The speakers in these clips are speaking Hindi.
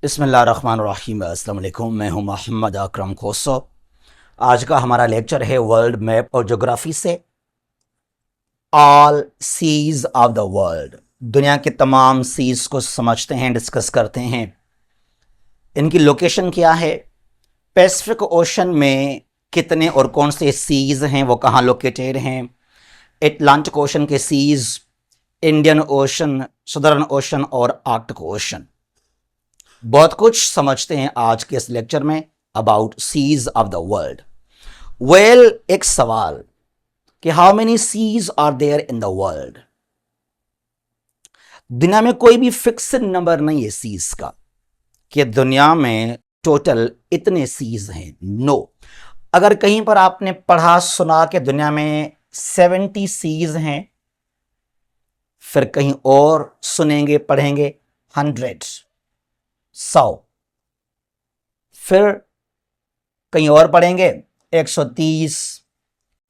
बिस्मिल्लाहिर्रहमानिर्रहीम। अस्सलाम वालेकुम। मैं हूं मोहम्मद अकरम खोसो। आज का हमारा लेक्चर है वर्ल्ड मैप और ज्योग्राफी से। All seas of the world, दुनिया के तमाम सीज को समझते हैं, डिस्कस करते हैं। इनकी लोकेशन क्या है, पैसिफिक ओशन में कितने और कौन से सीज हैं, वो कहाँ लोकेटेड हैं, एटलांटिक ओशन के seas, Indian Ocean, Southern Ocean और आर्कटिक ओशन। बहुत कुछ समझते हैं आज के इस लेक्चर में about seas of the world. Well, एक सवाल कि how many seas are there in the world. दुनिया में कोई भी फिक्स नंबर नहीं है सीज का कि दुनिया में टोटल इतने सीज हैं। नो, अगर कहीं पर आपने पढ़ा सुना कि दुनिया में 70 सीज हैं, फिर कहीं और सुनेंगे पढ़ेंगे 100, 100, फिर कहीं और पढ़ेंगे 130,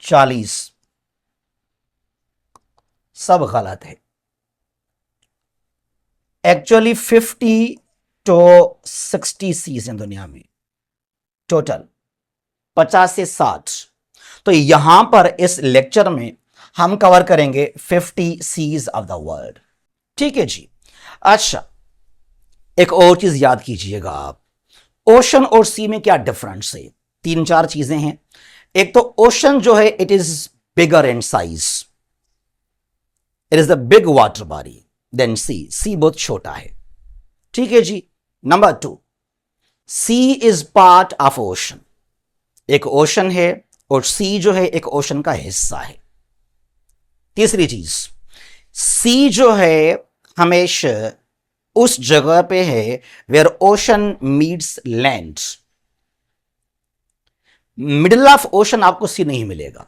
40। सब गलत है। एक्चुअली 50 to 60 सीज हैं दुनिया में टोटल, 50 से 60। तो यहां पर इस लेक्चर में हम कवर करेंगे 50 सीज ऑफ द वर्ल्ड। ठीक है जी। अच्छा, एक और चीज याद कीजिएगा आप, ओशन और सी में क्या डिफरेंस है। 3-4 चीजें हैं। एक तो ओशन जो है it is bigger in size, it is the big water body then sea. Sea बहुत छोटा है। ठीक है जी। Number 2, sea is part of ocean. एक ओशन है और सी जो है एक ओशन का हिस्सा है। तीसरी चीज, सी जो है हमेशा उस जगह पे है where ocean meets land. Middle of ocean आपको सी नहीं मिलेगा।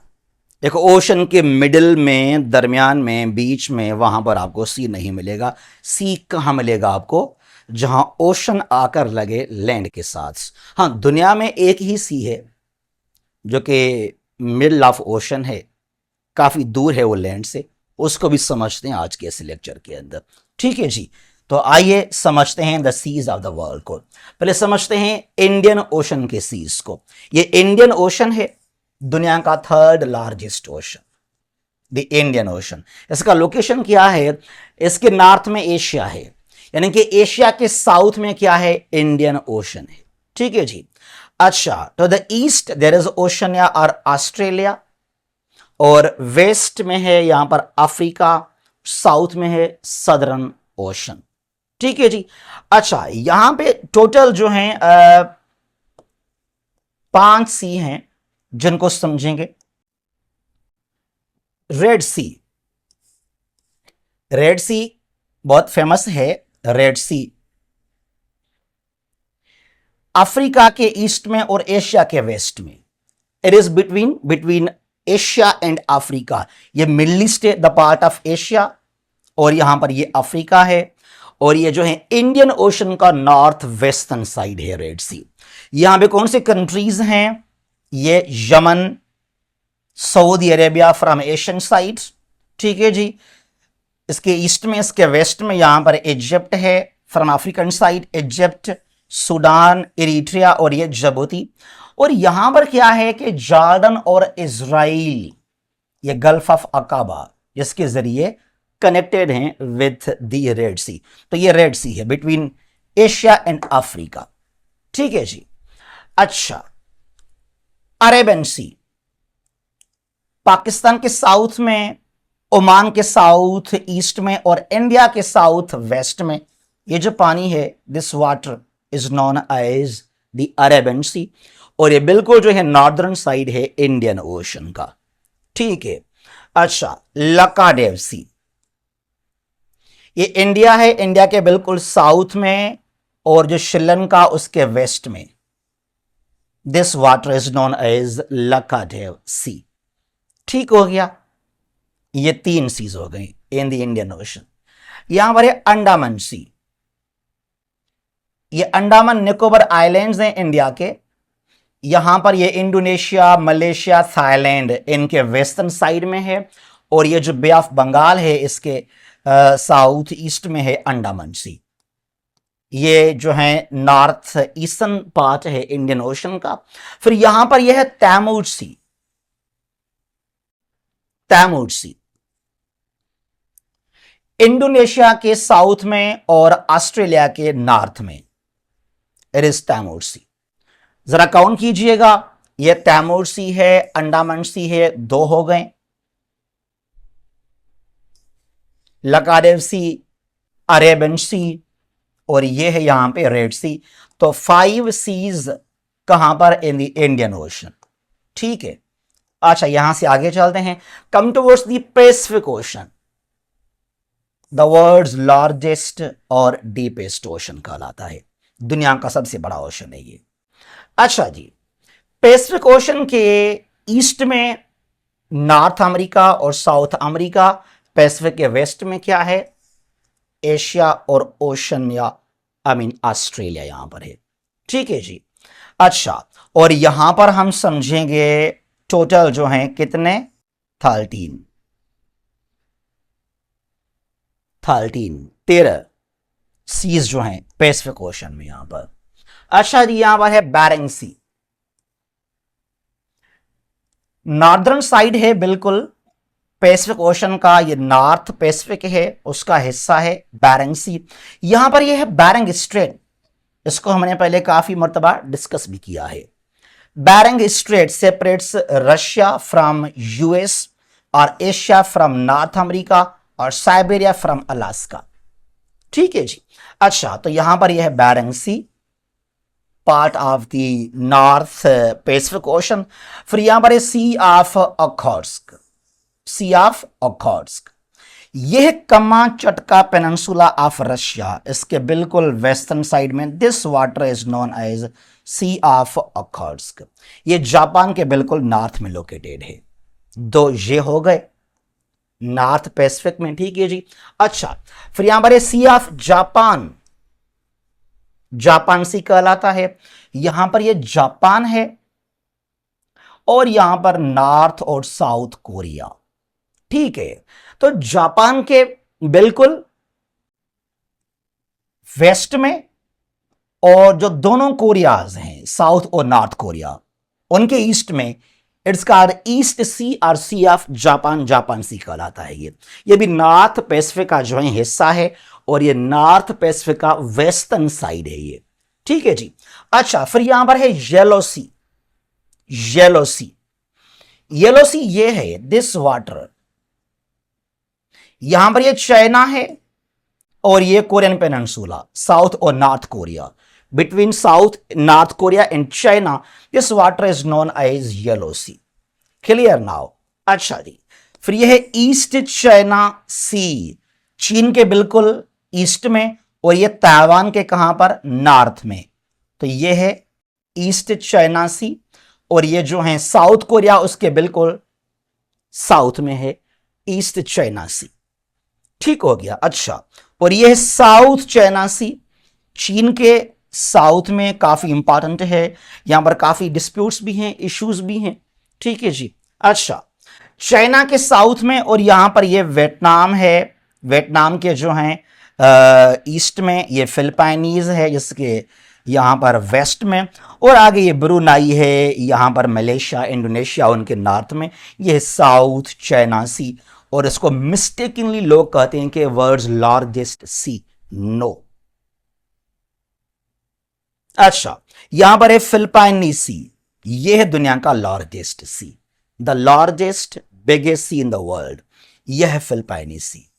देखो, ओशन के मिडिल में, दरमियान में, बीच में, वहां पर आपको सी नहीं मिलेगा। सी कहां मिलेगा आपको? जहां ओशन आकर लगे लैंड के साथ। हां, दुनिया में एक ही सी है जो कि मिडिल ऑफ ओशन है, काफी दूर है वो लैंड से। उसको भी समझते हैं आज के इस लेक्चर के अंदर। ठीक है जी। तो आइए समझते हैं the seas of the world को। पहले समझते हैं इंडियन ओशन के सीज को। ये इंडियन ओशन है दुनिया का 3rd largest ocean, the Indian ocean. इसका लोकेशन क्या है? इसके नॉर्थ में एशिया है, यानी कि एशिया के साउथ में क्या है? इंडियन ओशन है। ठीक है जी। अच्छा, तो the east there is Oceania और ऑस्ट्रेलिया, और वेस्ट में है यहां पर अफ्रीका, साउथ में है सदर्न ओशन। ठीक है जी। अच्छा, यहां पे टोटल जो है 5 सी हैं जिनको समझेंगे। रेड सी, रेड सी बहुत फेमस है। रेड सी अफ्रीका के ईस्ट में और एशिया के वेस्ट में। It is between Asia and Africa. ये मिडल ईस्ट है, द पार्ट ऑफ एशिया, और यहां पर ये अफ्रीका है, और ये जो है इंडियन ओशन का नॉर्थ वेस्टर्न साइड है रेड सी। यहां पे कौन से कंट्रीज हैं? ये Yemen, Saudi Arabia from Asian side. ठीक है जी। इसके ईस्ट में, इसके वेस्ट में यहां पर इजिप्ट है from African side, Egypt, Sudan, Eritrea और ये जिबूती। और यहां पर क्या है कि जॉर्डन और इजराइल, ये गल्फ ऑफ अकाबा, जिसके जरिए कनेक्टेड हैं विथ द रेड सी। तो ये रेड सी है बिटवीन एशिया एंड अफ्रीका। ठीक है जी। अच्छा, अरेबियन सी पाकिस्तान के साउथ में, ओमान के साउथ ईस्ट में और इंडिया के साउथ वेस्ट में। ये जो पानी है, this water is known as the Arabian sea, और ये बिल्कुल जो है नॉर्दर्न साइड है इंडियन ओशन का। ठीक है। अच्छा, लकाडेव सी, ये इंडिया है, इंडिया के बिल्कुल साउथ में, और जो श्रीलंका उसके वेस्ट में। This water is known as Laccadive sea. ठीक हो गया। ये 3 सीज हो गई इन द इंडियन ओशन। यहां पर है अंडमान सी। ये अंडमान निकोबार आइलैंड्स हैं इंडिया के। यहां पर ये इंडोनेशिया, मलेशिया, थाईलैंड इनके वेस्टर्न साइड में है, और ये जो बे ऑफ बंगाल है इसके साउथ ईस्ट में है अंडमान सी। ये जो है नॉर्थ ईस्टर्न पार्ट है इंडियन ओशन का। फिर यहां पर यह है तैमूर सी, तैमूर सी इंडोनेशिया के साउथ में और ऑस्ट्रेलिया के नॉर्थ में, इट इज तैमूर सी। जरा काउंट कीजिएगा, यह तैमूर सी है, अंडमान सी है, दो हो गए, लकादेव सी, अरेबियन सी, और ये है यहां पे रेड सी। तो 5 सीज कहां पर, इन द इंडियन ओशन। ठीक है, अच्छा यहां से आगे चलते हैं। Come towards the Pacific ocean, the world's largest और डीपेस्ट ओशन कहलाता है, दुनिया का सबसे बड़ा ओशन है ये। अच्छा जी, पैसिफिक ओशन के ईस्ट में नॉर्थ अमेरिका और साउथ अमेरिका, पैसिफिक के वेस्ट में क्या है, एशिया और ओशन या ऑस्ट्रेलिया यहां पर है। ठीक है जी। अच्छा, और यहां पर हम समझेंगे टोटल जो है कितने, 13 सीज जो हैं पैसिफिक ओशन में यहां पर। अच्छा जी, यहां पर है बैरिंग सी, नॉर्दर्न साइड है बिल्कुल पैसिफिक ओशन का, ये नॉर्थ पैसिफिक है उसका हिस्सा है बैरिंग सी। यहां पर यह है बैरिंग स्ट्रेट, इसको हमने पहले काफी मर्तबा डिस्कस भी किया है। Bering Strait separates Russia from US और एशिया फ्रॉम नॉर्थ अमेरिका और साइबेरिया फ्रॉम अलास्का। ठीक है जी। अच्छा, तो यहां पर यह है Bering Sea, part of the North Pacific Ocean. फिर यहां पर है सी ऑफ ओखोट्स्क, सी ऑफ ओखोट्स्क, यह कमाचटका पेनिनसुला ऑफ रशिया, इसके बिल्कुल वेस्टर्न साइड में। This water is known as C of Okhotsk, यह जापान के बिल्कुल नॉर्थ में लोकेटेड है। दो ये हो गए नॉर्थ पैसिफिक में। ठीक है जी। अच्छा, फिर यहां पर है सी ऑफ जापान, जापान सी कहलाता है। यहां पर यह जापान है और यहां पर नॉर्थ और साउथ कोरिया। ठीक है, तो जापान के बिल्कुल वेस्ट में और जो दोनों कोरियाज हैं साउथ और नॉर्थ कोरिया, उनके ईस्ट में इट्स कॉल्ड ईस्ट सी और सी ऑफ जापान, जापान सी कहलाता है। ये भी नॉर्थ पैसिफिक का जो है हिस्सा है और ये नॉर्थ पैसिफिक का वेस्टर्न साइड है ये। ठीक है जी। अच्छा, फिर यहां पर है येलो सी, येलो सी, येलो सी ये है दिस वाटर, यहां पर ये चाइना है और ये कोरियन पेनिनसुला, साउथ और North Korea, between South North Korea and China, this water is known as Yellow Sea. Clear now. अच्छा जी, फिर यह है ईस्ट चाइना सी, चीन के बिल्कुल ईस्ट में और ये ताइवान के कहां पर, नॉर्थ में। तो यह है ईस्ट चाइना सी और ये जो है साउथ कोरिया उसके बिल्कुल साउथ में है ईस्ट चाइना सी। ठीक हो गया। अच्छा, और यह है साउथ चाइना सी, चीन के साउथ में, काफी इंपॉर्टेंट है, यहां पर काफी डिस्प्यूट्स भी हैं, इश्यूज भी हैं। ठीक है जी। अच्छा, चाइना के साउथ में और यहां पर यह वियतनाम है, वियतनाम के जो हैं ईस्ट में ये फिलिपाइनीज है जिसके यहां पर वेस्ट में, और आगे ये ब्रुनाई है, यहां पर मलेशिया इंडोनेशिया उनके नॉर्थ में। ये साउथ चाइना सी, और इसको मिस्टेकनली लोग कहते हैं कि वर्ल्ड्स लार्जेस्ट सी। नो। अच्छा, यहां पर है फिलिपाइनी सी, यह है दुनिया का largest sea, the largest biggest sea in the world, यह है Philippine sea.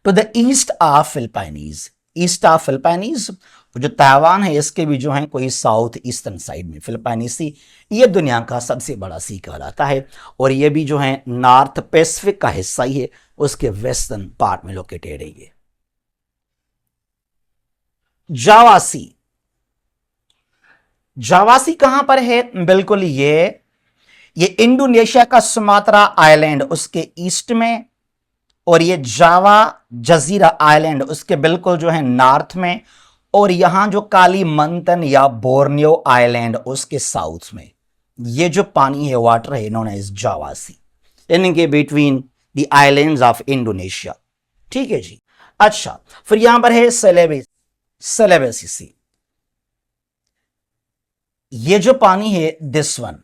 To the east of Philippines, east of Philippines जो ताइवान है इसके भी जो है कोई साउथ ईस्टर्न साइड में फिलिपाइनी सी, ये दुनिया का सबसे बड़ा सी कहलाता है और ये भी जो है नॉर्थ पैसिफिक का हिस्सा ही है, उसके वेस्टर्न पार्ट में लोकेटेड है ये। जावा सी, जावा सी कहां पर है, बिल्कुल ये इंडोनेशिया का सुमात्रा आइलैंड उसके ईस्ट में, और ये जावा जजीरा आइलैंड उसके बिल्कुल जो है नॉर्थ में, और यहां जो कालीमंतन या बोर्नियो आइलैंड उसके साउथ में। ये जो पानी है वाटर है नोन एज जावा सी, इनके between the islands of Indonesia. ठीक है जी। अच्छा, फिर यहां पर है सेलेबस, सेलेवेसी सी। ये जो पानी है दिस वन,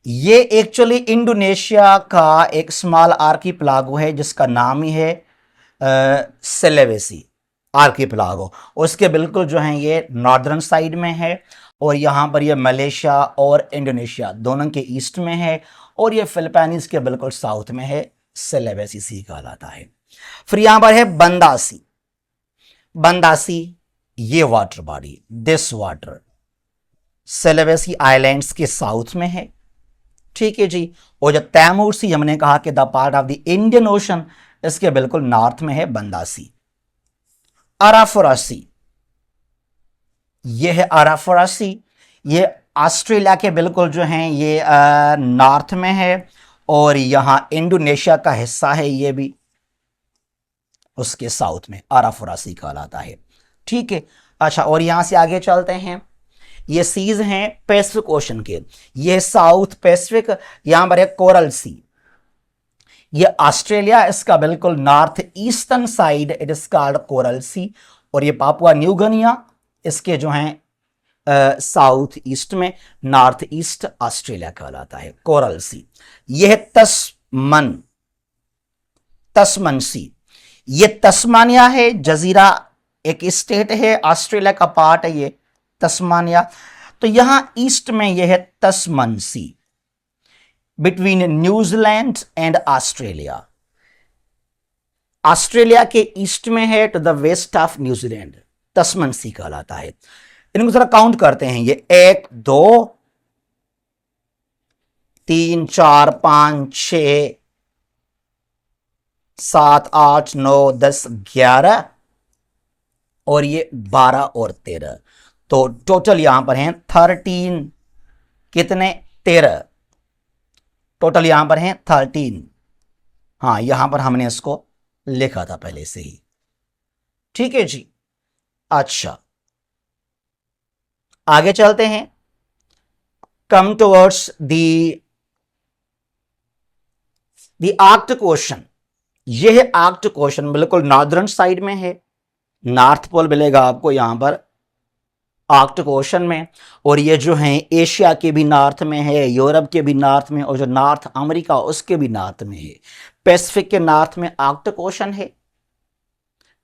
ये एक्चुअली इंडोनेशिया का एक स्मॉल आर्कीपेलागो है जिसका नाम ही है सेलेवेसी आर्कीपेलागो। उसके बिल्कुल जो है ये नॉर्दर्न साइड में है, और यहाँ पर ये मलेशिया और इंडोनेशिया दोनों के ईस्ट में है, और ये फिलिपाइंस के बिल्कुल साउथ में है। सेलेवेसी सी कहलाता है। फिर यहाँ पर है बंदासी। बंदासी ये water body, this water Sulawesi islands के साउथ में है। ठीक है जी। और जो तैमूर सी हमने कहा कि the part of the Indian ocean, इसके बिल्कुल नॉर्थ में है बंदासी। अराफोरासी, ये है अराफोरासी, ये ऑस्ट्रेलिया के बिल्कुल जो है ये नॉर्थ में है, और यहां इंडोनेशिया का हिस्सा है ये भी, उसके साउथ में अराफोरासी कहलाता है। ठीक है। अच्छा, और यहां से आगे चलते हैं। ये सीज हैं पैसिफिक ओशन के, ये साउथ पैसिफिक, यहां पर है कोरल सी। ये ऑस्ट्रेलिया, इसका बिल्कुल north eastern side it is called coral sea, और ये पापुआ न्यू गिनिया इसके जो हैं साउथ ईस्ट में, नॉर्थ ईस्ट ऑस्ट्रेलिया कहलाता है कोरल सी। यह है तस्मन, तस्मन सी। ये तस्मानिया है, जजीरा एक स्टेट है, ऑस्ट्रेलिया का पार्ट है ये तस्मानिया। तो यहां ईस्ट में यह है Tasman sea, between New Zealand and Australia. Australia के ईस्ट में है to the west of New Zealand, Tasman sea कहलाता है। इनको जरा काउंट करते हैं, ये 1 2 3 4 5 6 7 8 9 10 11, और ये 12 और 13, तो टोटल यहां पर हैं 13, कितने 13, टोटल यहां पर हैं 13। हाँ, यहां पर हमने इसको लिखा था पहले से ही। ठीक है जी। अच्छा, आगे चलते हैं। Come towards the Arctic ocean. यह है आर्कटिक ओशन, बिल्कुल नॉर्दर्न साइड में है, नॉर्थ पोल मिलेगा आपको यहां पर आर्कटिक ओशन में, और ये जो है एशिया के भी नॉर्थ में है, यूरोप के भी नॉर्थ में, और जो नॉर्थ अमेरिका उसके भी नॉर्थ में है। पैसिफिक के नॉर्थ में आर्कटिक ओशन है,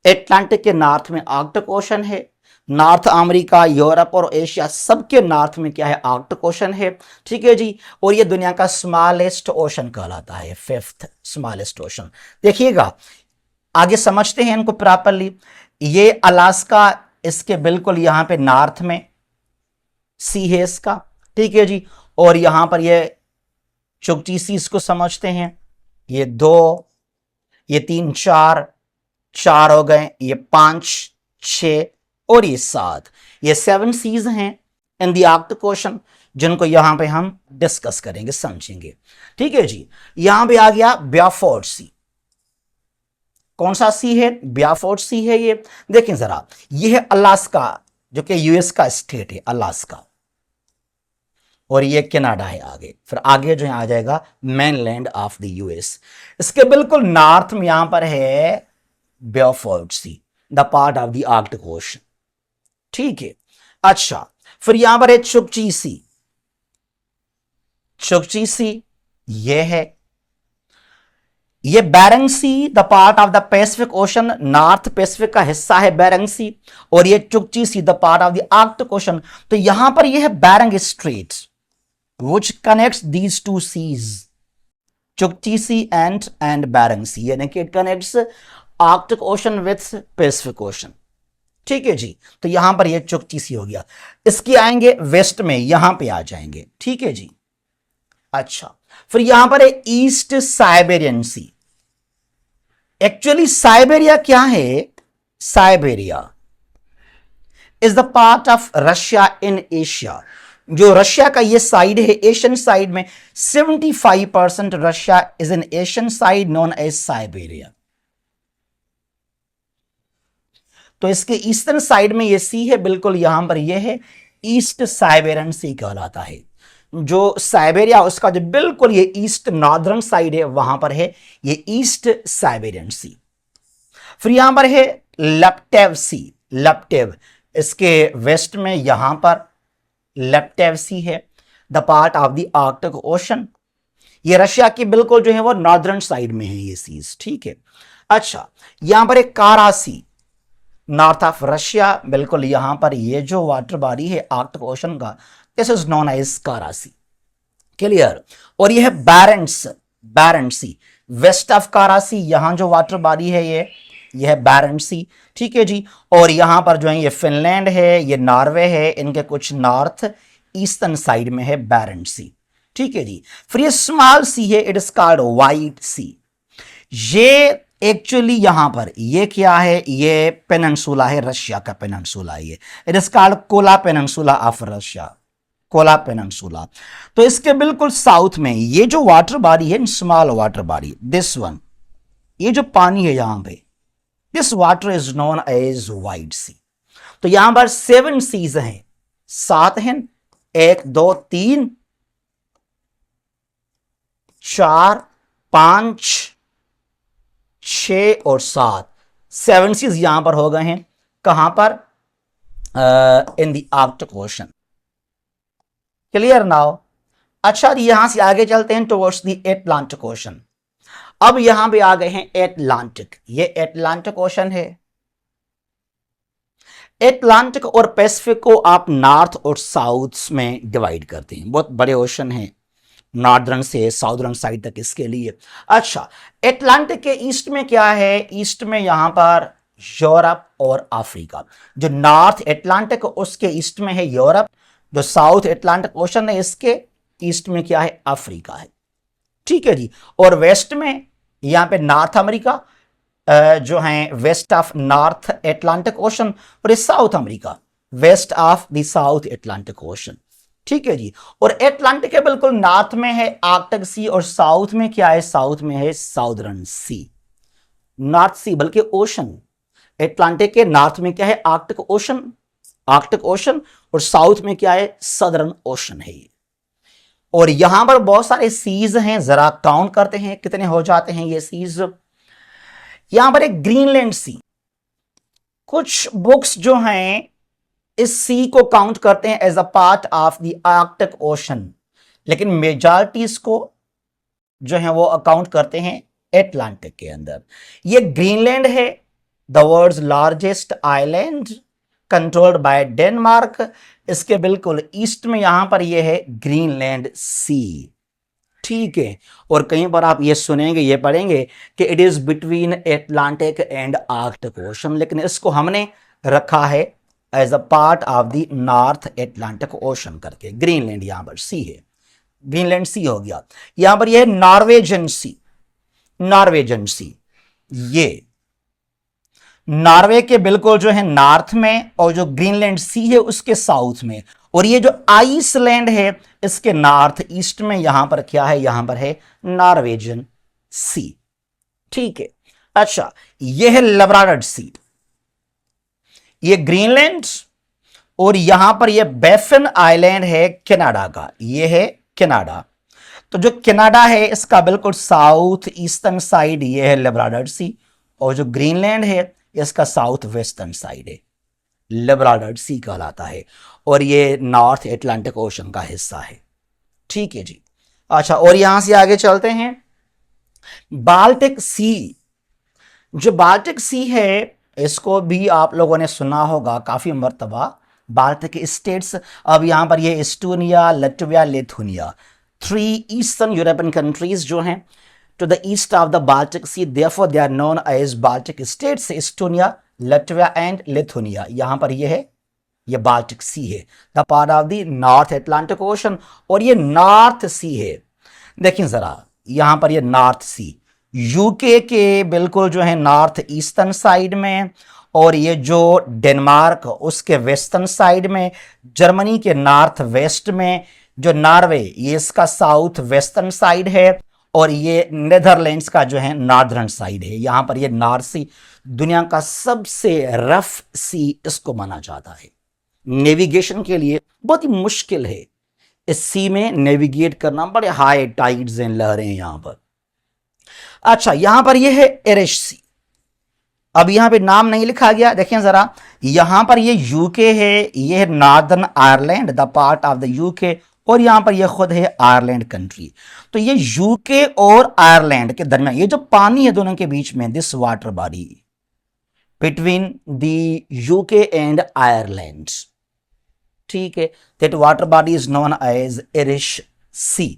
एटलांटिक के नॉर्थ में आर्कटिक ओशन है, नॉर्थ अमेरिका, यूरोप और एशिया सबके नॉर्थ में क्या है, आर्कटिक ओशन है। ठीक है जी। और ये दुनिया का स्मॉलेस्ट ओशन कहलाता है, 5th स्मॉलेस्ट ओशन। देखिएगा, आगे समझते हैं इनको प्रॉपरली। ये अलास्का, इसके बिल्कुल यहां पे नॉर्थ में सी है इसका। ठीक है जी। और यहां पर ये चुगची सी, इसको समझते हैं, ये 2, ये 3 4 हो गए, ये 5 6 और ये 7, ये 7 सीज हैं इन द आर्कटिक ओशन, जिनको यहां पे हम डिस्कस करेंगे, समझेंगे। ठीक है जी। यहां पे आ गया ब्याफोर्ड सी। कौन सा सी है, ब्याफोर्ड सी है ये। देखें जरा, ये है अलास्का, जो कि यूएस का स्टेट है अलास्का, और ये कनाडा है आगे। फिर आगे जो है आ जाएगा मेनलैंड ऑफ द यूएस। इसके बिल्कुल नॉर्थ में यहां पर है Beaufort sea, the part of the Arctic ocean. ठीक है। अच्छा, फिर यहां पर है चुगची सी। चुगची सी ये है, ये Bering sea, the part of the Pacific ocean, north Pacific का हिस्सा है बेरिंग सी, और ये Chukchi sea the part of the Arctic ocean. तो यहां पर ये है Bering strait which connects these two seas, Chukchi sea and Bering sea, यानी कि it connects Arctic ocean with Pacific ocean. ठीक है जी। तो यहां पर ये चुगची सी हो गया। इसके आएंगे वेस्ट में, यहां पे आ जाएंगे। ठीक है जी। अच्छा, फिर यहां पर है East Siberian Sea. Actually Siberia क्या है, Siberia is the part of Russia in Asia. जो रशिया का ये साइड है एशियन साइड में, 75% Russia is an Asian side known as Siberia. तो इसके ईस्टर्न साइड में ये सी है, बिल्कुल यहां पर ये है ईस्ट साइबेरियन सी कहलाता है। जो साइबेरिया उसका जो बिल्कुल ये ईस्ट नॉर्दर्न साइड है, वहां पर है ये ईस्ट साइबेरियन सी। फिर यहां पर है लेप्टेव सी। लेप्टिव, इसके वेस्ट में यहां पर लेप्टिव सी है, the part of the Arctic ocean. ये रशिया की बिल्कुल जो है वो नॉर्दर्न साइड में है ये सीज, ठीक है। अच्छा, यहां पर एक कारा सी, नॉर्थ ऑफ रशिया, बिल्कुल यहां पर ये जो वाटर बॉडी है आर्कटिक ओशन का, दिस इज नोन एज कारा सी, क्लियर। और ये है बैरेंट्स, बैरेंट सी, वेस्ट ऑफ कारा सी, यहां जो वाटर बॉडी है ये है बैरेंट सी, ठीक है जी। और यहां पर जो है ये फिनलैंड है, ये नॉर्वे है, इनके कुछ नॉर्थ ईस्टर्न साइड में है बैरेंट सी, ठीक है जी। फिर ये स्मॉल सी है, इट इज कॉल्ड व्हाइट सी। ये एक्चुअली यहां पर ये क्या है, ये पेनिनसुला है, रशिया का पेनिनसुला है ये, it is called Kola peninsula of Russia, Kola peninsula. तो इसके बिल्कुल साउथ में ये जो वाटर बॉडी है, small water body, this one, ये जो पानी है यहां पे, this water is known as white sea. तो यहां पर 7 सीज हैं, 7 हैं, 1 2 3 4 5 6 और 7, 7 सीज यहां पर हो गए हैं, कहां पर, in the Arctic ocean, clear now. अच्छा, यहां से आगे चलते हैं टुवर्ड्स द एटलांटिक ओशन। अब यहां पे आ गए हैं एटलांटिक, ये एटलांटिक ओशन है। एटलांटिक और पैसिफिक को आप नॉर्थ और साउथ में डिवाइड करते हैं, बहुत बड़े ओशन हैं, नॉर्दर्न से साउदर्न साइड तक इसके लिए। अच्छा, एटलांटिक के ईस्ट में क्या है, ईस्ट में यहां पर यूरोप और अफ्रीका। जो नॉर्थ एटलांटिक उसके ईस्ट में है यूरोप, जो साउथ एटलांटिक ओशन है इसके ईस्ट में क्या है, अफ्रीका है, ठीक है जी। और वेस्ट में यहां पे नॉर्थ अमेरिका जो है, west of North Atlantic Ocean, और ये South America, west of the South Atlantic Ocean, ठीक है जी। और एटलांटिक के बिल्कुल नॉर्थ में है आर्कटिक सी, और साउथ में क्या है, साउथ में है साउदर्न सी, नॉर्थ सी बल्कि ओशन। एटलांटिक के नॉर्थ में क्या है, आर्कटिक ओशन, आर्कटिक ओशन, और साउथ में क्या है, सदर्न ओशन है। और यहां पर बहुत सारे सीज हैं, जरा काउंट करते हैं कितने हो जाते हैं ये सीज। यहां पर एक ग्रीनलैंड सी, कुछ बुक्स जो हैं इस सी को काउंट करते हैं as a part of the Arctic Ocean, लेकिन मेजॉरिटी इसको जो है वो अकाउंट करते हैं एटलांटिक के अंदर। ये ग्रीनलैंड है, the world's largest island, controlled by Denmark. इसके बिल्कुल ईस्ट में यहां पर ये है ग्रीनलैंड सी, ठीक है। और कहीं पर आप ये सुनेंगे, ये पढ़ेंगे कि it is between Atlantic and Arctic Ocean, लेकिन इसको हमने रखा है as a part of the North Atlantic Ocean करके। ग्रीनलैंड यहां पर सी है, ग्रीनलैंड सी हो गया। यहां पर यह है नॉर्वेजन सी, नॉर्वेजन सी, ये नॉर्वे के बिल्कुल जो है नॉर्थ में, और जो ग्रीनलैंड सी है उसके साउथ में। और ये जो आइसलैंड है इसके नॉर्थ ईस्ट में, यहां पर क्या है, यहां पर है नॉर्वेजन सी, ठीक है। अच्छा, ये है लब्राडोर सी, ये ग्रीनलैंड, और यहां पर ये बैफिन आइलैंड है कनाडा का, ये है कनाडा। तो जो कनाडा है इसका बिल्कुल साउथ ईस्टर्न साइड ये है लब्राडोर सी, और जो ग्रीनलैंड है इसका साउथ वेस्टर्न साइड है, लब्राडोर सी कहलाता है, और ये नॉर्थ एटलांटिक ओशन का हिस्सा है, ठीक है जी। अच्छा, और यहां से आगे चलते हैं बाल्टिक सी। जो बाल्टिक सी है इसको भी आप लोगों ने सुना होगा काफी मर्तबा, बाल्टिक स्टेट्स। अब यहां पर ये Estonia, Latvia, Lithuania, 3 eastern European countries जो हैं to the east of the Baltic Sea, therefore they are known as Baltic states, Estonia, Latvia and Lithuania। यहां पर ये है, ये बाल्टिक सी है, the part of the North Atlantic Ocean, और ये नॉर्थ सी है। देखिए जरा, यहां पर ये नॉर्थ सी यूके के बिल्कुल जो है नॉर्थ ईस्टर्न साइड में, और ये जो डेनमार्क उसके वेस्टर्न साइड में, जर्मनी के नॉर्थ वेस्ट में, जो नॉर्वे ये इसका साउथ वेस्टर्न साइड है, और ये नेदरलैंड्स का जो है नॉर्दर्न साइड है। यहां पर ये नॉर्थ सी दुनिया का सबसे रफ सी इसको माना जाता है, नेविगेशन के लिए बहुत ही मुश्किल है इस सी में नेविगेट करना, बड़े हाई टाइड्स हैं, लहरें यहां पर। अच्छा, यहां पर ये है एरिश सी, अब यहां पे नाम नहीं लिखा गया, देखें जरा, यहां पर ये यूके है, ये है northern Ireland, the part of the UK, और यहां पर ये खुद है आयरलैंड कंट्री। तो ये यूके और आयरलैंड के दरमियान ये जो पानी है दोनों के बीच में, this water body between the UK and Ireland, ठीक है, that water body is known as Irish sea,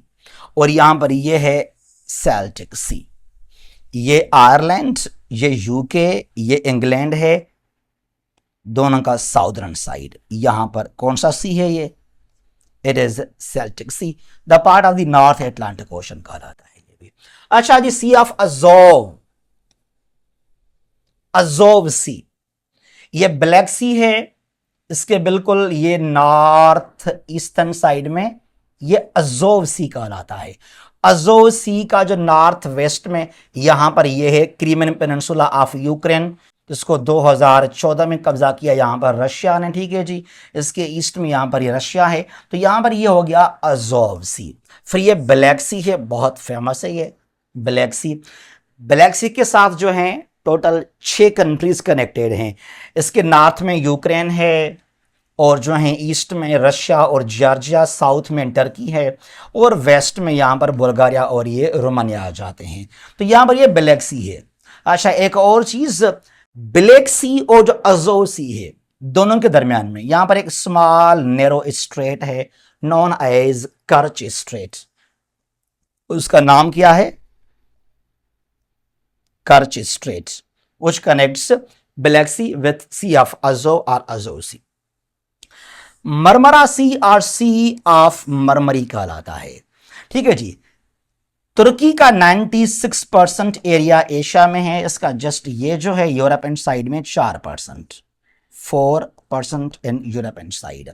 और यहां पर ये है सेल्टिक सी। ये आयरलैंड, ये यूके, ये इंग्लैंड है, दोनों का साउदर्न साइड। यहां पर कौन सा सी है ये? It is Celtic Sea, the part of the North Atlantic Ocean कहा जाता है ये भी। अच्छा जी, Sea of Azov, Azov Sea, ये ब्लैक सी है, इसके बिल्कुल ये नॉर्थ ईस्टर्न साइड में ये अजोव सी कहलाता है। अजोव सी का जो नॉर्थ वेस्ट में यहां पर ये है क्रीमियन पेनिनसुला ऑफ यूक्रेन, इसको 2014 में कब्जा किया यहां पर रशिया ने, ठीक है जी। इसके ईस्ट में यहां पर ये रशिया है, तो यहां पर ये हो गया अजोव सी। फिर ये ब्लैक सी है, बहुत फेमस है ये ब्लैक सी। ब्लैक सी के साथ जो है टोटल 6 कंट्रीज कनेक्टेड हैं। इसके नॉर्थ में यूक्रेन है, और जो है ईस्ट में रशिया और जॉर्जिया, साउथ में टर्की है, और वेस्ट में यहाँ पर बुल्गारिया और ये रोमानिया आ जाते हैं। तो यहाँ पर ये ब्लैक सी है। अच्छा, एक और चीज, ब्लैक सी और जो अजोव सी है दोनों के दरमियान में यहाँ पर एक स्मॉल नैरो स्ट्रेट है नॉन एज कर्च स्ट्रेट। उसका नाम क्या है? कर्च straight, which connects Black Sea with Sea of Azov or Azov Sea. Marmara sea और सी ऑफ मरमरी कहलाता है, ठीक है जी। तुर्की का 96% एरिया एशिया में है, इसका जस्ट ये जो है यूरोप एंड साइड में 4%, 4% इन यूरोप एंड साइड।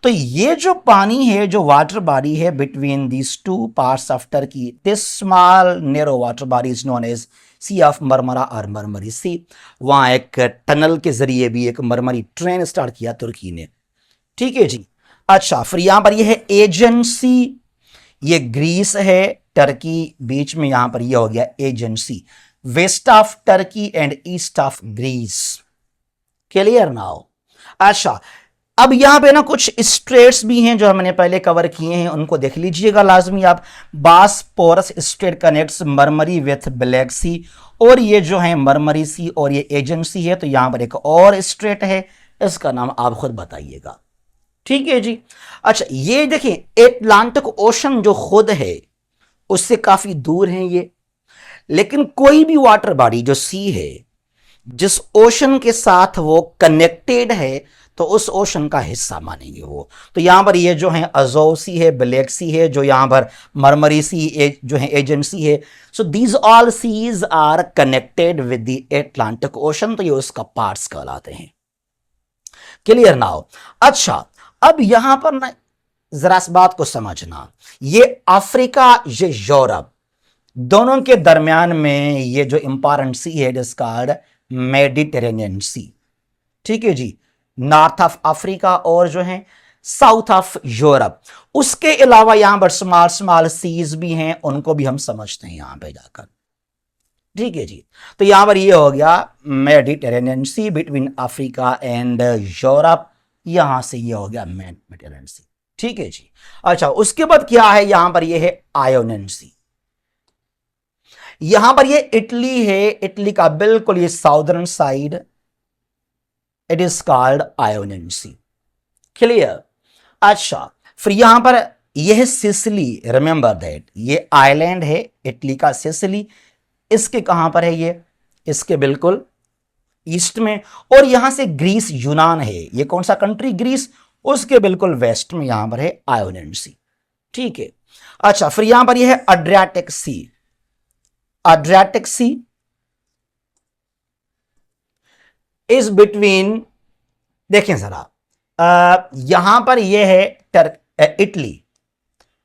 तो ये जो पानी है, जो वाटर बॉडी है between these two parts of Turkey, this small narrow water body is known as C of Marmara और मरमरी सी। वहां एक टनल के जरिए भी एक मरमरी ट्रेन स्टार्ट किया तुर्की ने, ठीक है जी। अच्छा, फिर यहां पर यह है एजियन सी, ये ग्रीस है, टर्की बीच में, यहां पर यह हो गया Aegean Sea, west of Turkey and east of Greece. Clear now? अच्छा, अब यहां पे ना कुछ स्ट्रेट्स भी हैं जो हमने पहले कवर किए हैं, उनको देख लीजिएगा लाजमी आप। बासपोरस स्ट्रेट कनेक्ट्स मरमरी विथ ब्लैक सी, और ये जो है मरमरी सी और ये एजियन सी है। तो यहां पर एक और स्ट्रेट है, इसका नाम आप खुद बताइएगा, ठीक है जी। अच्छा, ये देखिए एटलांटिक ओशन जो खुद है उससे काफी दूर है ये, लेकिन कोई भी वाटर बॉडी जो सी है जिस ओशन के साथ वो कनेक्टेड है तो उस ओशन का हिस्सा मानेंगे वो। तो यहां पर ये जो है अजोव सी है, ब्लैक सी है, जो यहां पर मरमरी सी जो है एजियन सी है। So these all seas are connected with the Atlantic Ocean, तो ये उसका पार्ट्स कहलाते हैं। Clear now? अच्छा, अब यहां पर ना जरा इस बात को समझना, ये अफ्रीका, ये यूरोप, दोनों के दरमियान में ये जो इंपॉर्टेंट सी है इट इज कॉल्ड मेडिटेरेनियन सी, ठीक है जी। नॉर्थ ऑफ अफ्रीका और जो है साउथ ऑफ यूरोप। उसके अलावा यहां पर स्मॉल स्मॉल सीज भी हैं, उनको भी हम समझते हैं यहां पे जाकर, ठीक है जी। तो यहां पर ये हो गया Mediterranean Sea between Africa and Europe, यहां से ये हो गया मेडिटेरेनियन सी, ठीक है जी। अच्छा, उसके बाद क्या है? यहां पर ये है आयोनियन सी। यहां पर ये इटली है, इटली का बिल्कुल ये southern side, it is called Ionian Sea. Clear? अच्छा, फिर यहां पर यह सिसिली, रिमेंबर दैट ये आइलैंड है इटली का सिसिली, इसके कहां पर है ये? इसके बिल्कुल ईस्ट में। और यहां से ग्रीस, यूनान है, ये कौन सा कंट्री? ग्रीस, उसके बिल्कुल वेस्ट में यहां पर है आयोनियन सी, ठीक है। अच्छा, फिर यहां पर यह है अड्रियाटिक सी। अड्रियाटिक सी इज बिटवीन, देखें जरा, यहां पर यह है इटली,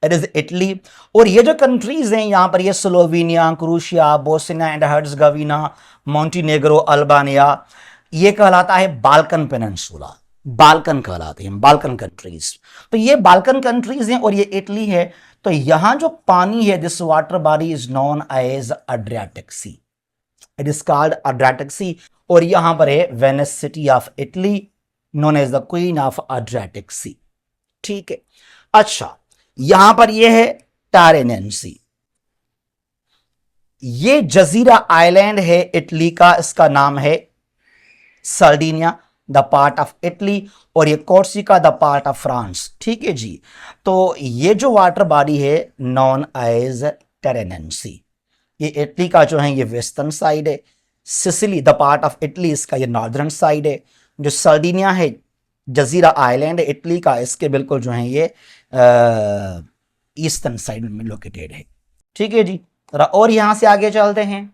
इट इज इटली, और ये जो कंट्रीज हैं यहां पर ये Slovenia, Croatia, Bosnia and Herzegovina, Montenegro, Albania, ये कहलाता है बाल्कन पेनिनसुला, बाल्कन कहलाते हैं, बाल्कन कंट्रीज। तो ये बाल्कन कंट्रीज हैं और ये इटली है। तो यहां जो पानी है, this water body is known as Adriatic sea, it is called Adriatic sea. और यहां पर है Venice city of Italy, known as the queen of Adriatic sea. ठीक है, अच्छा यहां पर यह है टारेनियन सी, ये जजीरा आइलैंड है इटली का, इसका नाम है Sardinia, the part of Italy, और ये Corsica the part of France. ठीक है जी, तो ये जो वाटर बॉडी है नॉन एज टेरेनियन सी, ये इटली का जो है ये वेस्टर्न साइड है, Sicily the part of Italy इसका ये नॉर्दर्न साइड है, जो सर्डिनिया है जजीरा आइलैंड है इटली का, इसके बिल्कुल जो है ये ईस्टर्न साइड में लोकेटेड है। ठीक है जी, और यहां से आगे चलते हैं।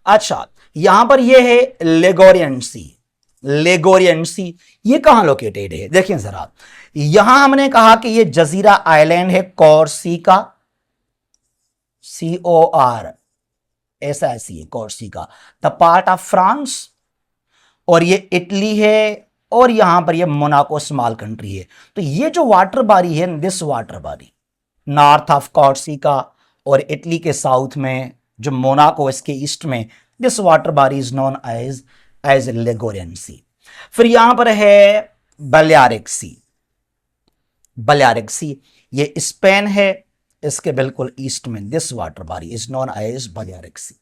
अच्छा यहां पर ये है लेगोरियन सी, लेगोरियन सी ये कहां लोकेटेड है, देखिए जरा, यहां हमने कहा कि ये जजीरा आइलैंड है Corsica, CORSICA, Corsica the part of France, और ये इटली है, और यहां पर ये मोनाको स्मॉल कंट्री है। तो ये जो वाटर बॉडी है, this water body north of Corsica और इटली के साउथ में जो मोनाको इसके ईस्ट में, this water body is known as Ligurian sea. फिर यहां पर है बलेआरिक सी, बलेआरिक सी ये स्पेन है, इसके बिल्कुल ईस्ट में, this water body is known as Balearic sea.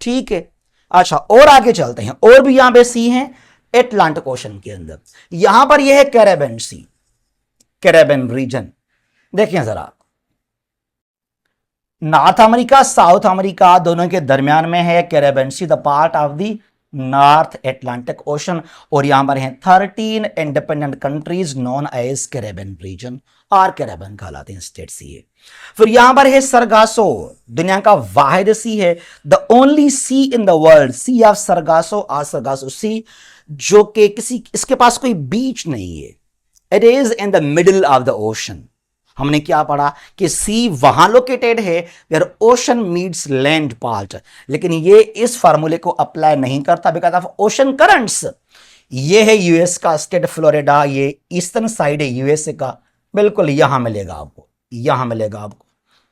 ठीक है, अच्छा और आगे चलते हैं, और भी यहां पे सी हैं एटलांटिक ओशन के अंदर। यहां पर यह है कैरेबियन सी, कैरेबियन रीजन, देखिए जरा, नॉर्थ अमेरिका साउथ अमेरिका दोनों के दरमियान में है Caribbean Sea, the part of the North Atlantic Ocean, और यहां पर हैं 13 independent countries known as Caribbean region, और कैरेबियन कहलाते हैं स्टेट सी है। फिर यहां पर है सरगासो, दुनिया का वाहिद सी है, the only sea in the world, sea of Sargasso और सरगासो सी, जो कि किसी इसके पास कोई बीच नहीं है, it is in the middle of the ocean. हमने क्या पढ़ा कि सी वहां लोकेटेड है where ocean meets land part, लेकिन ये इस फार्मूले को अप्लाई नहीं करता बिकॉज ऑफ ओशन करंट्स। ये है यूएस का स्टेट फ्लोरिडा, ये ईस्टर्न साइड है यूएसए का, बिल्कुल यहां मिलेगा आपको, यहां मिलेगा आपको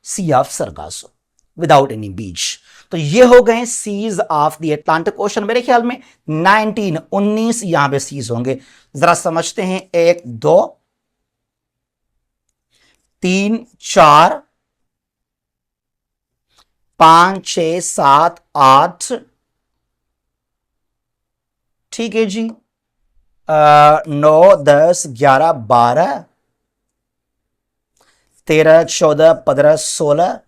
sea of Sargasso without any beach. तो ये हो गए seas of the Atlantic Ocean. मेरे ख्याल में 19 यहां पे सीज होंगे, जरा समझते हैं, 1 2 3 4 5 6 7 8, ठीक है जी, 9 10 11 12 13 14 15 16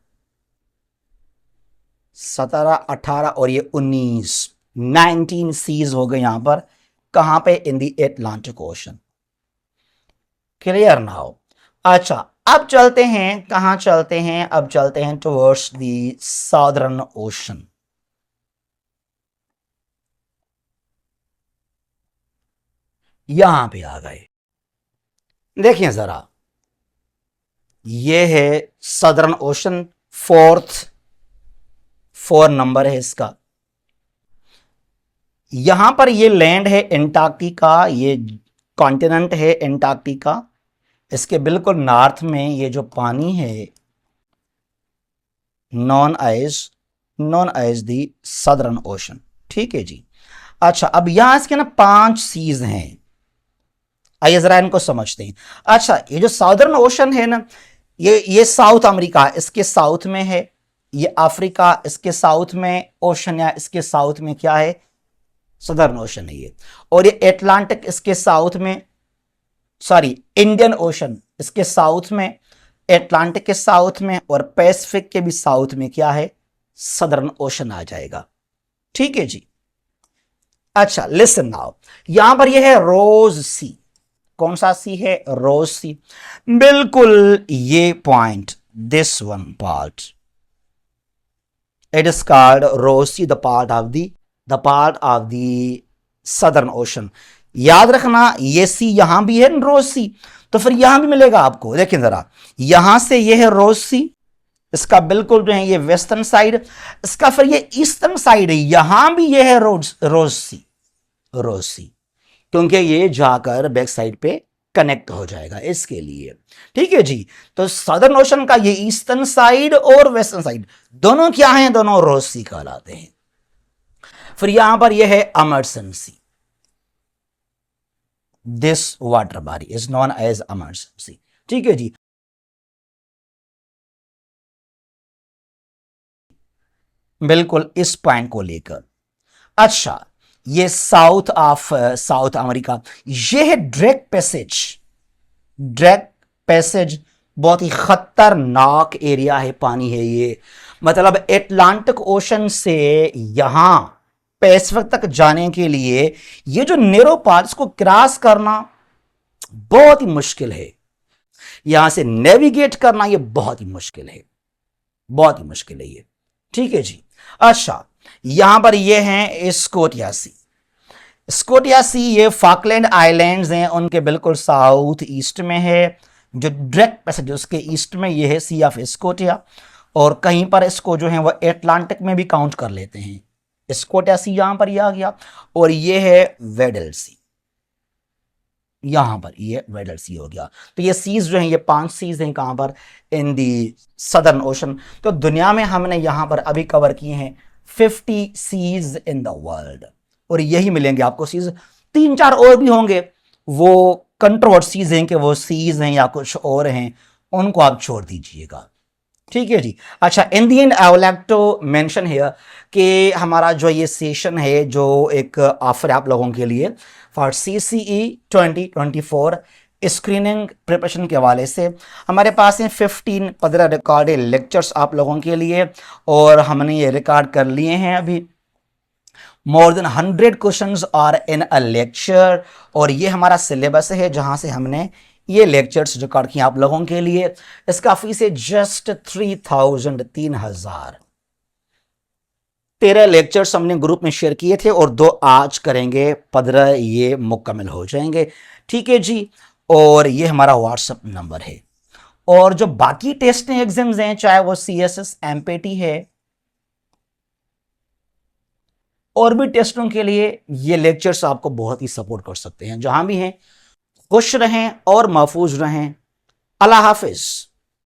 17 18 और ये 19 सीज हो गए यहां पर, कहां पे, in the Atlantic ocean. Clear now. अच्छा अब चलते हैं, कहां चलते हैं, अब चलते हैं टुवर्ड्स द साउदर्न ओशन। यहां पे आ गए, देखिए जरा, ये है सदर्न ओशन, 4 नंबर है इसका। यहां पर ये लैंड है एंटार्क्टिका, ये कॉन्टिनेंट है एंटार्क्टिका, इसके बिल्कुल नॉर्थ में ये जो पानी है known as the Southern Ocean. ठीक है जी, अच्छा अब यहां इसके ना 5 सीज हैं, आइए जरा इनको समझते हैं। अच्छा ये जो साउदर्न ओशन है ना, ये साउथ अमेरिका इसके साउथ में है, ये अफ्रीका इसके साउथ में, ओशनिया इसके साउथ में क्या है, सदर्न ओशन है ये, और ये एटलांटिक इसके साउथ में, सॉरी इंडियन ओशन इसके साउथ में, एटलांटिक के साउथ में, और पैसिफिक के भी साउथ में क्या है, सदर्न ओशन आ जाएगा। ठीक है जी, अच्छा लिसन नाउ, यहां पर यह है रोज सी, कौन सा सी है, रोज सी, बिल्कुल ये point, this one part, it is called Ross Sea, the part of the Southern Ocean. याद रखना ये सी यहां भी है रोज सी, तो फिर यहां भी मिलेगा आपको। देखिए जरा, यहां से ये है रोज सी, इसका बिल्कुल जो है ये वेस्टर्न साइड, इसका फिर ये ईस्टर्न साइड है, यहां भी ये है रोज सी, क्योंकि ये जाकर बैक साइड पे कनेक्ट हो जाएगा इसके लिए। ठीक है जी, तो सदर्न ओशन का ये ईस्टर्न साइड और वेस्टर्न साइड दोनों क्या हैं, दोनों रोज सी कहलाते हैं। फिर यहां पर यह है emergency, this water body is known as emergency. ठीक है जी। बिल्कुल इस पॉइंट को लेकर। अच्छा, ये साउथ अमेरिका, ये है ड्रेक पैसेज। ड्रेक पैसेज बहुत ही खतरनाक एरिया है, पानी है ये। मतलब एटलांटिक ओशन से यहां पैसिफिक तक जाने के लिए ये जो नेरो पाथ्स को क्रॉस करना बहुत ही मुश्किल है। यहां से नेविगेट करना ये बहुत ही मुश्किल है, बहुत ही मुश्किल है ये। ठीक है जी। अच्छा, यहां पर ये हैं स्कोटिया सी। स्कोटिया सी ये फाकलैंड आइलैंड्स हैं, उनके बिल्कुल साउथ ईस्ट में है। जो ड्रेक पैसेज उसके ईस्ट में ये है सी ऑफ स्कोटिया, और कहीं पर इसको जो है वो एटलांटिक में भी काउंट कर लेते हैं। स्कोटिया सी यहां पर ये आ गया, और ये है वेडल सी, यहां पर ये वेडल सी हो गया। तो ये सीज जो हैं, ये 5 सीज हैं कहां पर, इन दी सदर्न ओशन। तो दुनिया में हमने यहां पर अभी कवर किए हैं 50 सीज इन द वर्ल्ड, और यही मिलेंगे आपको सीज। 3-4 और भी होंगे, वो कंट्रोवर्सीज हैं कि वो सीज हैं या कुछ और हैं, उनको आप छोड़ दीजिएगा। ठीक है जी। अच्छा, in the end I would like to mention here कि हमारा जो ये सेशन है, जो एक ऑफर आप लोगों के लिए फॉर CCE 2024 स्क्रीनिंग प्रिपरेशन के हवाले से, हमारे पास हैं 15 रिकॉर्डेड लेक्चर्स आप लोगों के लिए, और हमने ये रिकॉर्ड कर लिए हैं अभी। More than 100 questions are in a lecture, और ये हमारा सिलेबस है जहां से हमने ये लेक्चर्स रिकॉर्ड किए आप लोगों के लिए। इसका फीस है जस्ट 3,000। 13 लेक्चर्स हमने ग्रुप में शेयर किए थे, और 2 आज करेंगे, 15 ये मुकम्मल हो जाएंगे। ठीक है जी। और ये हमारा व्हाट्सएप नंबर है। और जो बाकी टेस्ट एग्जाम्स हैं, चाहे वो CSS MPT है, और भी टेस्टों के लिए ये लेक्चर्स आपको बहुत ही सपोर्ट कर सकते हैं। जहां भी हैं, खुश रहें और महफूज रहें। अल्लाह हाफिज।